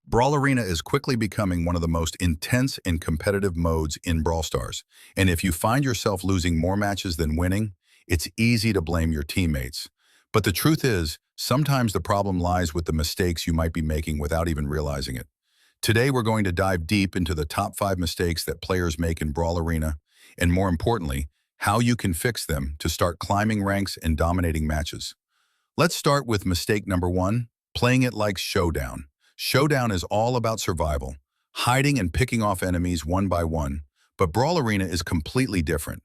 Brawl Arena is quickly becoming one of the most intense and competitive modes in Brawl Stars. And if you find yourself losing more matches than winning, it's easy to blame your teammates. But the truth is, sometimes the problem lies with the mistakes you might be making without even realizing it. Today, we're going to dive deep into the top 5 mistakes that players make in Brawl Arena, and more importantly, how you can fix them to start climbing ranks and dominating matches. Let's start with mistake number 1, playing it like Showdown. Showdown is all about survival, hiding and picking off enemies one by one, but Brawl Arena is completely different.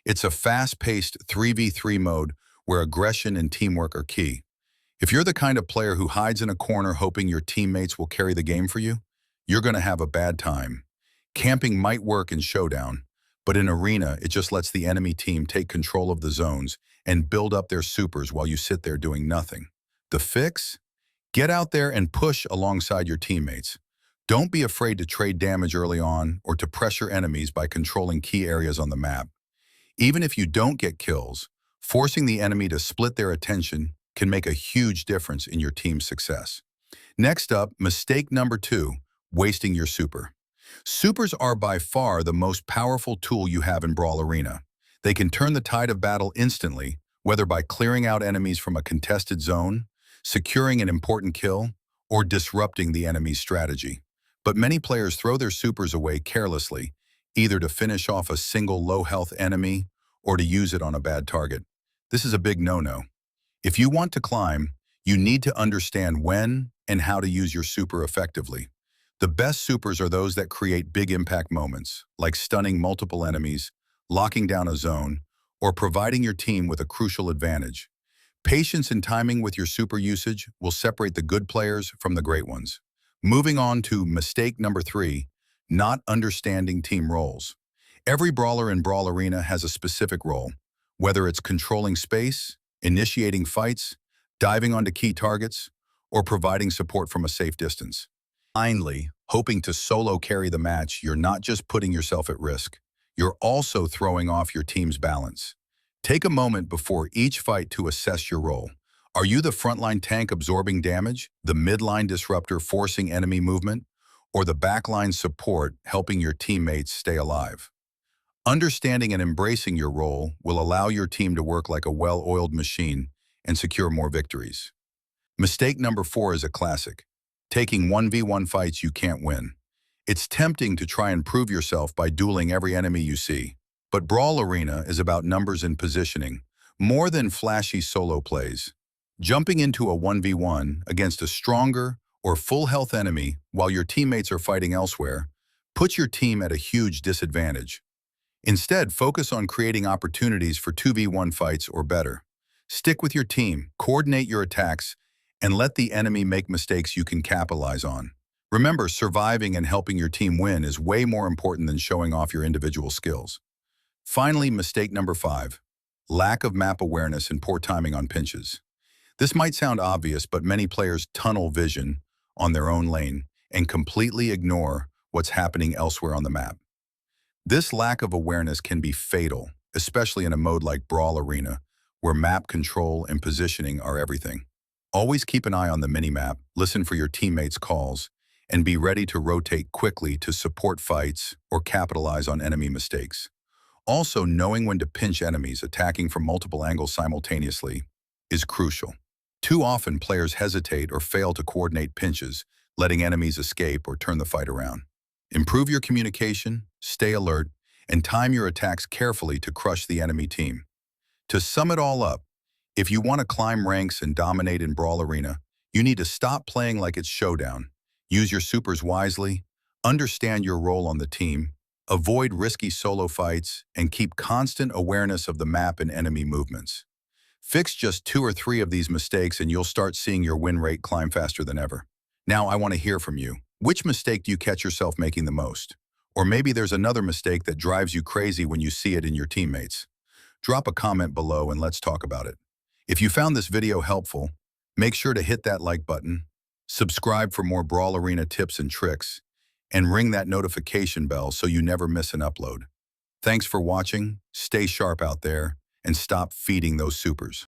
It's a fast-paced 3v3 mode where aggression and teamwork are key. If you're the kind of player who hides in a corner hoping your teammates will carry the game for you, you're going to have a bad time. Camping might work in Showdown, but in Arena, it just lets the enemy team take control of the zones and build up their supers while you sit there doing nothing. The fix? Get out there and push alongside your teammates. Don't be afraid to trade damage early on or to pressure enemies by controlling key areas on the map. Even if you don't get kills, forcing the enemy to split their attention can make a huge difference in your team's success. Next up, mistake number 2, wasting your super. Supers are by far the most powerful tool you have in Brawl Arena. They can turn the tide of battle instantly, whether by clearing out enemies from a contested zone, securing an important kill, or disrupting the enemy's strategy. But many players throw their supers away carelessly, either to finish off a single low-health enemy or to use it on a bad target. This is a big no-no. If you want to climb, you need to understand when and how to use your super effectively. The best supers are those that create big impact moments, like stunning multiple enemies, locking down a zone, or providing your team with a crucial advantage. Patience and timing with your super usage will separate the good players from the great ones. Moving on to mistake number 3, not understanding team roles. Every brawler in Brawl Arena has a specific role, whether it's controlling space, initiating fights, diving onto key targets, or providing support from a safe distance. Finally, hoping to solo carry the match, you're not just putting yourself at risk, you're also throwing off your team's balance. Take a moment before each fight to assess your role. Are you the frontline tank absorbing damage, the midline disruptor forcing enemy movement, or the backline support helping your teammates stay alive? Understanding and embracing your role will allow your team to work like a well-oiled machine and secure more victories. Mistake number 4 is a classic, taking 1v1 fights you can't win. It's tempting to try and prove yourself by dueling every enemy you see. But Brawl Arena is about numbers and positioning, more than flashy solo plays. Jumping into a 1v1 against a stronger or full health enemy while your teammates are fighting elsewhere puts your team at a huge disadvantage. Instead, focus on creating opportunities for 2v1 fights or better. Stick with your team, coordinate your attacks, and let the enemy make mistakes you can capitalize on. Remember, surviving and helping your team win is way more important than showing off your individual skills. Finally, mistake number 5, lack of map awareness and poor timing on pinches. This might sound obvious, but many players tunnel vision on their own lane and completely ignore what's happening elsewhere on the map. This lack of awareness can be fatal, especially in a mode like Brawl Arena, where map control and positioning are everything. Always keep an eye on the minimap, listen for your teammates' calls, and be ready to rotate quickly to support fights or capitalize on enemy mistakes. Also, knowing when to pinch enemies attacking from multiple angles simultaneously is crucial. Too often, players hesitate or fail to coordinate pinches, letting enemies escape or turn the fight around. Improve your communication, stay alert, and time your attacks carefully to crush the enemy team. To sum it all up, if you want to climb ranks and dominate in Brawl Arena, you need to stop playing like it's Showdown. Use your supers wisely, understand your role on the team, avoid risky solo fights, and keep constant awareness of the map and enemy movements. Fix just 2 or 3 of these mistakes and you'll start seeing your win rate climb faster than ever. Now, I want to hear from you. Which mistake do you catch yourself making the most? Or maybe there's another mistake that drives you crazy when you see it in your teammates. Drop a comment below and let's talk about it. If you found this video helpful, make sure to hit that like button, subscribe for more Brawl Arena tips and tricks, and ring that notification bell so you never miss an upload. Thanks for watching, stay sharp out there, and stop feeding those supers.